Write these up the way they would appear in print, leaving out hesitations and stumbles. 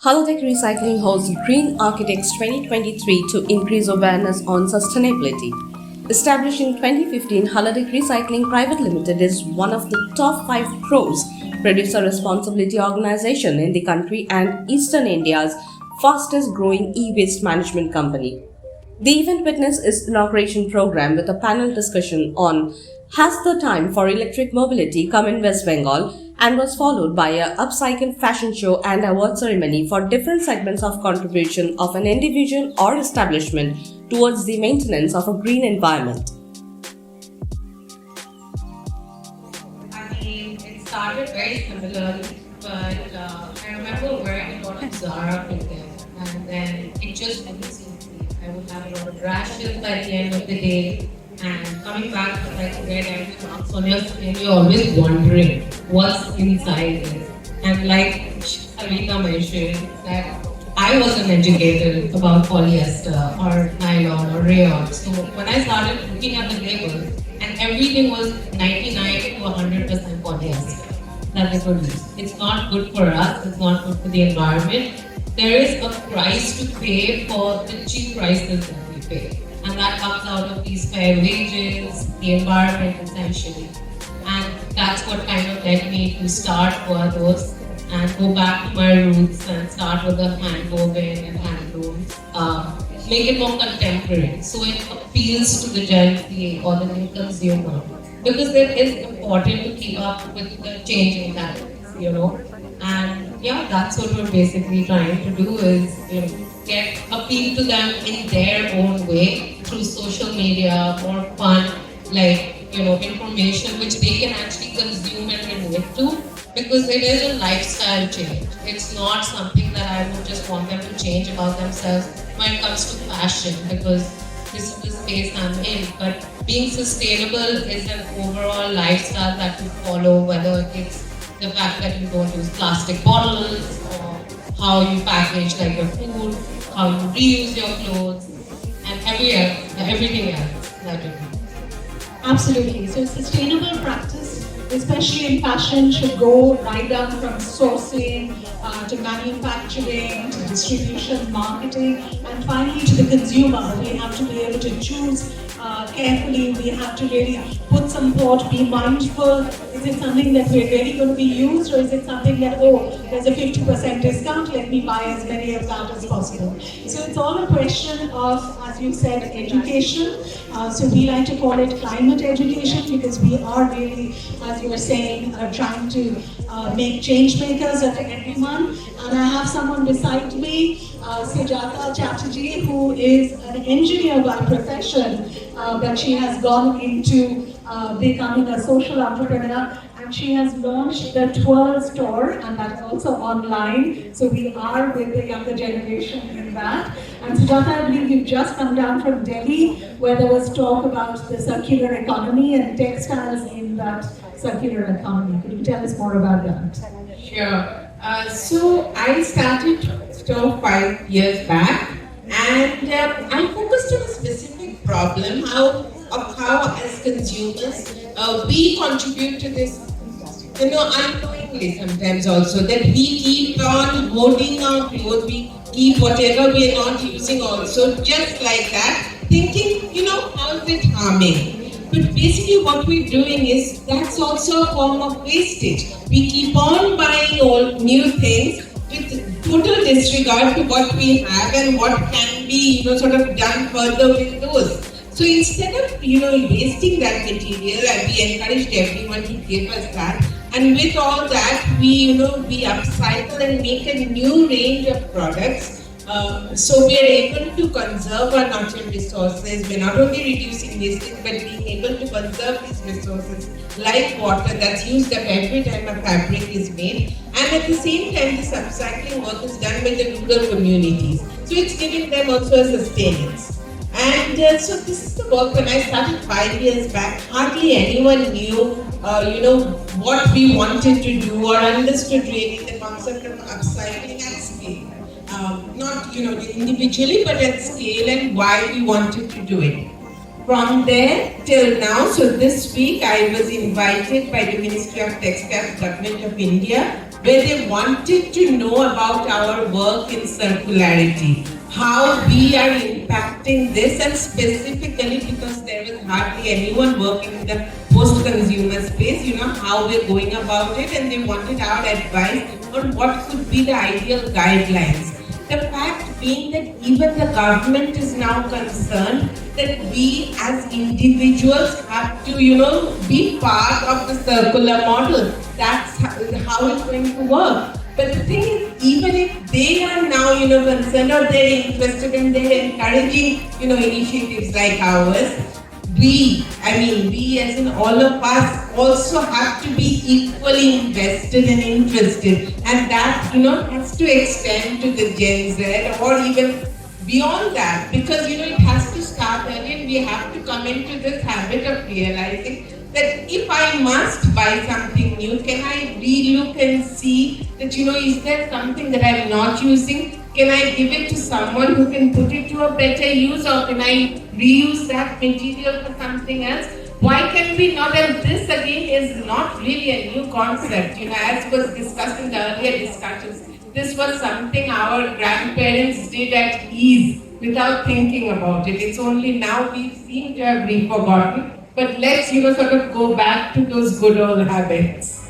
Hulladek Recycling hosts Green Architects 2023 to increase awareness on sustainability. Established in 2015, Hulladek Recycling Private Limited is one of the top 5 pros producer responsibility organization in the country and Eastern India's fastest growing e-waste management company. The event witnessed its inauguration program with a panel discussion on Has the Time for Electric Mobility Come in West Bengal, and was followed by a Upcycle fashion show and award ceremony for different segments of contribution of an individual or establishment towards the maintenance of a green environment. I mean, it started very similarly, but I remember wearing a lot of Zara with them, and then it just went smoothly. I would have a lot of rashes by the end of the day, and coming back to like red and marks on your skin, you're always wondering what's inside it. And like Savita mentioned, that I wasn't educated about polyester or nylon or rayon. So when I started looking at the label, and everything was 99 to 100% polyester that they produce. It's not good for us, it's not good for the environment. There is a price to pay for the cheap prices that we pay. And that comes out of these fair wages, the environment essentially. And that's what kind of led me to start those and go back to my roots and start with the hand-woven and handloom. Make it more contemporary so it appeals to the Gen Z or the new consumer. Because it is important to keep up with the changing times, And yeah, that's what we're basically trying to do is, appeal to them in their own way through social media, more fun, information which they can actually consume and relate to, because it is a lifestyle change. It's not something that I would just want them to change about themselves when it comes to fashion, because this is the space I'm in. But being sustainable is an overall lifestyle that you follow, whether it's the fact that you don't use plastic bottles, or how you package like your food, how you reuse your clothes, and everything else that you do. Absolutely. So sustainable practice, especially in fashion, should go right down from sourcing to manufacturing to distribution, marketing, and finally to the consumer. We have to be able to choose carefully. We have to really put some thought, be mindful. Is it something that we're really going to be used, or is it something that, there's a 50% discount, let me buy as many of that as possible. So it's all a question of, as you said, education. So we like to call it climate education, because we are really, as you were saying, trying to make change makers of everyone. And I have someone beside me, Sujata Chatterjee, who is an engineer by profession, but she has gone into becoming a social entrepreneur, and she has launched the Twirl store, and that's also online. So we are with the younger generation in that. And Sujata, I believe you've just come down from Delhi, where there was talk about the circular economy and textiles in that circular economy. Could you tell us more about that? Sure. So I started store 5 years back, and I focused on a specific problem, how as consumers we contribute to this, unknowingly sometimes also, that we keep on hoarding our clothes, we keep whatever we are not using also, just like that, thinking, how is it harming? But basically what we're doing is, that's also a form of wastage. We keep on buying all new things with total disregard to what we have and what can be, sort of done further with those. So instead of, wasting that material, we encouraged everyone to give us that. And with all that, we upcycle and make a new range of products. So we are able to conserve our natural resources. We're not only reducing wastage, but being able to conserve these resources like water that's used up every time a fabric is made. And at the same time, this upcycling work is done by the rural communities. So it's giving them also a sustenance. And so this is the work. When I started 5 years back, hardly anyone knew, what we wanted to do or understood really the concept of upcycling at scale. Not individually, but at scale, and why we wanted to do it. From there till now, so this week I was invited by the Ministry of Textiles, Government of India, where they wanted to know about our work in circularity, how we are impacting this, and specifically because there was hardly anyone working in the post-consumer space, how we're going about it, and they wanted our advice on what could be the ideal guidelines. The fact being that even the government is now concerned that we as individuals have to, be part of the circular model. That's how it's going to work. But the thing is, even if they are now, concerned or they're interested and they're encouraging, initiatives like ours, we as in all of us also have to be equally invested and interested. And that, has to extend to the Gen Z or even beyond that, because, it has to start early and we have to come into this habit of realizing that if I must buy something new, can I relook and see that, is there something that I'm not using? Can I give it to someone who can put it to a better use, or can I reuse that material for something else? Why can we not? And this again is not really a new concept. As was discussed in the earlier discussions, this was something our grandparents did at ease without thinking about it. It's only now we seem to have forgotten. But let's, sort of go back to those good old habits.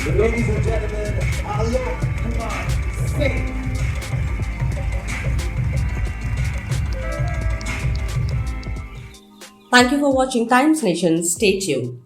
Ladies and gentlemen, Alok Kumar Singh. Thank you for watching Times Nation. Stay tuned.